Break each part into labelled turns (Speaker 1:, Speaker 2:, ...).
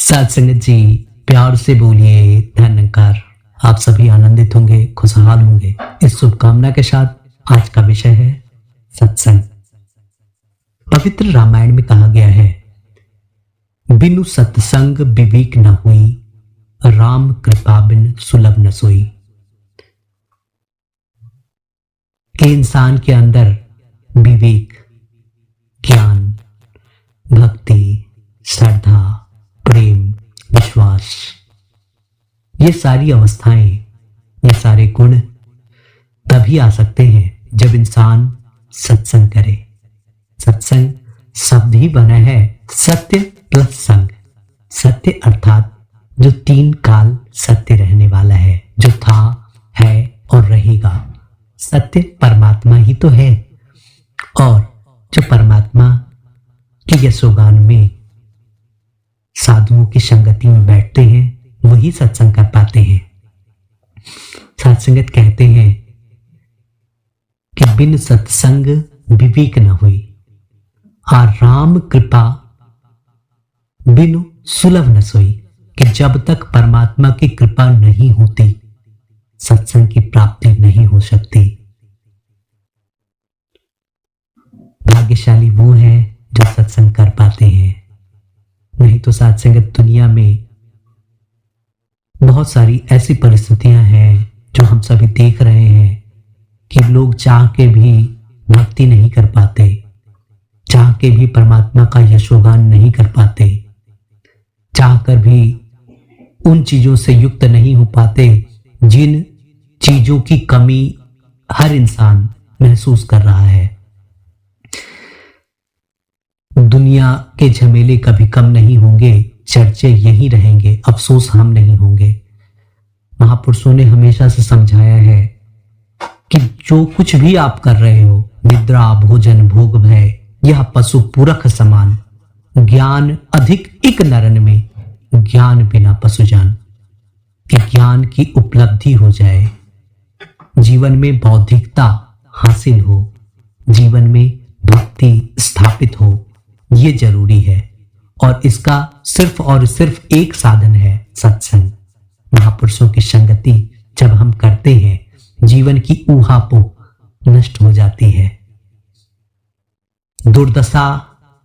Speaker 1: सत्संगत जी, प्यार से बोलिए धन्यकार। आप सभी आनंदित होंगे, खुशहाल होंगे, इस शुभकामना के साथ आज का विषय है सत्संग। पवित्र रामायण में कहा गया है, बिनु सत्संग विवेक न हुई, राम कृपा बिन सुलभ न सोई। कि इंसान के अंदर विवेक, ज्ञान, भक्ति, श्रद्धा, प्रेम, विश्वास, ये सारी अवस्थाएं, ये सारे गुण तभी आ सकते हैं जब इंसान सत्संग करे। सत्संग शब्द ही बना है सत्य प्लस संग। सत्य अर्थात जो 3 काल सत्य रहने वाला है, जो था, है और रहेगा। सत्य परमात्मा ही तो है, और जो परमात्मा के यशोगान में साधुओं की संगति में बैठते हैं वही सत्संग कर पाते हैं। सत्संगत कहते हैं कि बिन सत्संग विवेक न हुई, आ राम कृपा बिनु सुलभ न सोई। कि जब तक परमात्मा की कृपा नहीं होती, सत्संग की प्राप्ति नहीं हो सकती। भाग्यशाली वो है जो सत्संग कर पाते हैं। नहीं तो सत्संगत दुनिया में बहुत सारी ऐसी परिस्थितियां हैं जो हम सभी देख रहे हैं कि लोग चाह के भी भक्ति नहीं कर पाते, चाह के भी परमात्मा का यशोगान नहीं कर पाते, चाह कर भी उन चीजों से युक्त नहीं हो पाते जिन चीजों की कमी हर इंसान महसूस कर रहा है। दुनिया के झमेले कभी कम नहीं होंगे, चर्चे यही रहेंगे, अफसोस हम नहीं होंगे। महापुरुषों ने हमेशा से समझाया है कि जो कुछ भी आप कर रहे हो, निद्रा, भोजन, भोग, भय, यह पशु पुरख समान। ज्ञान अधिक इक नरन में, ज्ञान बिना पशु जान। कि ज्ञान की उपलब्धि हो जाए, जीवन में बौद्धिकता हासिल हो, जीवन में भक्ति स्थापित हो, ये जरूरी है। और इसका सिर्फ और सिर्फ एक साधन है, सत्संग। महापुरुषों की संगति जब हम करते हैं, जीवन की ऊहापोह नष्ट हो जाती है, दुर्दशा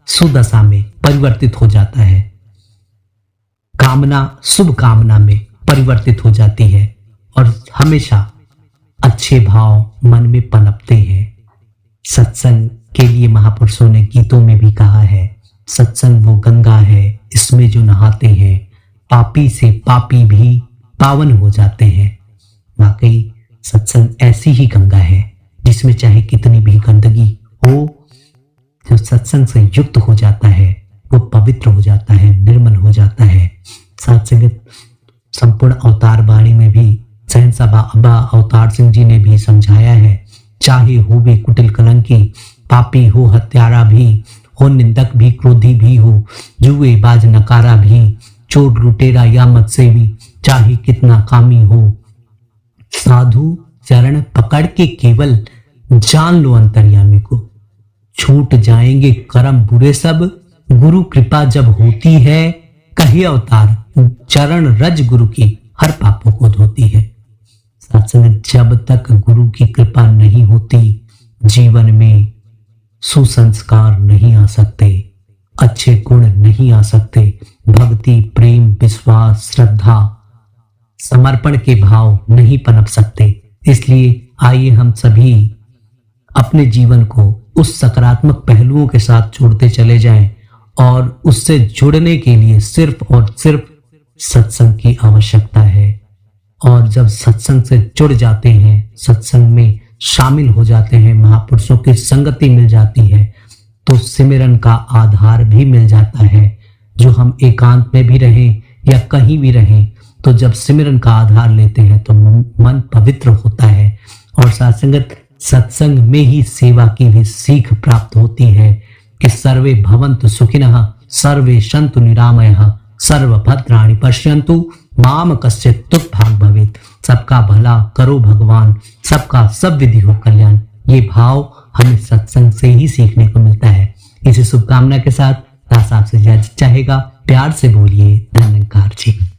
Speaker 1: सुदशा में परिवर्तित हो जाता है, कामना शुभ कामना में परिवर्तित हो जाती है, और हमेशा अच्छे भाव मन में पनपते हैं। सत्संग के लिए महापुरुषों ने गीतों में भी कहा है, सत्संग वो गंगा है, इसमें जो नहाते हैं, पापी से पापी भी पावन हो जाते हैं। वाकई सत्संग ऐसी ही गंगा है जिसमें चाहे कितनी भी गंदगी हो, जो सत्संग से युक्त हो जाता है वो पवित्र हो जाता है, निर्मल हो जाता है। सत्संगत संपूर्ण अवतार वाणी में भी सहनसा बाबा अवतार सिंह जी ने भी समझाया है, चाहे हो वे कुटिल कलंकी, पापी हो हत्यारा भी, हो निंदक भी, क्रोधी भी हो, जुए बाज नकारा भी, चोर लुटेरा या मत्सेवी, चाहे कितना कामी हो, साधु चरण पकड़ के केवल जान लो अंतर्यामी को। छूट जाएंगे कर्म बुरे सब, गुरु कृपा जब होती है, कहे अवतार चरण रज गुरु की, हर पापों को धोती है। सत्संग जब तक गुरु की कृपा नहीं होती, जीवन में सुसंस्कार नहीं आ सकते, अच्छे गुण नहीं आ सकते, भक्ति, प्रेम, विश्वास, श्रद्धा, समर्पण के भाव नहीं पनप सकते। इसलिए आइए हम सभी अपने जीवन को उस सकारात्मक पहलुओं के साथ जोड़ते चले जाएं, और उससे जुड़ने के लिए सिर्फ और सिर्फ सत्संग की आवश्यकता है। और जब सत्संग से जुड़ जाते हैं, सत्संग में शामिल हो जाते हैं, महापुरुषों की संगति मिल जाती है, तो सिमरन का आधार भी मिल जाता है। जो हम एकांत में भी रहें या कहीं भी रहें, तो जब सिमरन का आधार लेते हैं तो मन पवित्र होता है। और सत्संगत सत्संग में ही सेवा की भी सीख प्राप्त होती है कि सर्वे भवन्तु सुखिनः, सर्वे सन्तु निरामयः, सर्वभद्राणि पश्यन्तु, माम कश्चित् दुर्भाग् भवेत्। सबका भला करो भगवान, सबका सब विधि हो कल्याण। ये भाव हमें सत्संग से ही सीखने को मिलता है। इसी शुभकामना के साथ दास आपसे इजाजत चाहेगा। प्यार से बोलिए धन्यवाद। नमस्कार जी।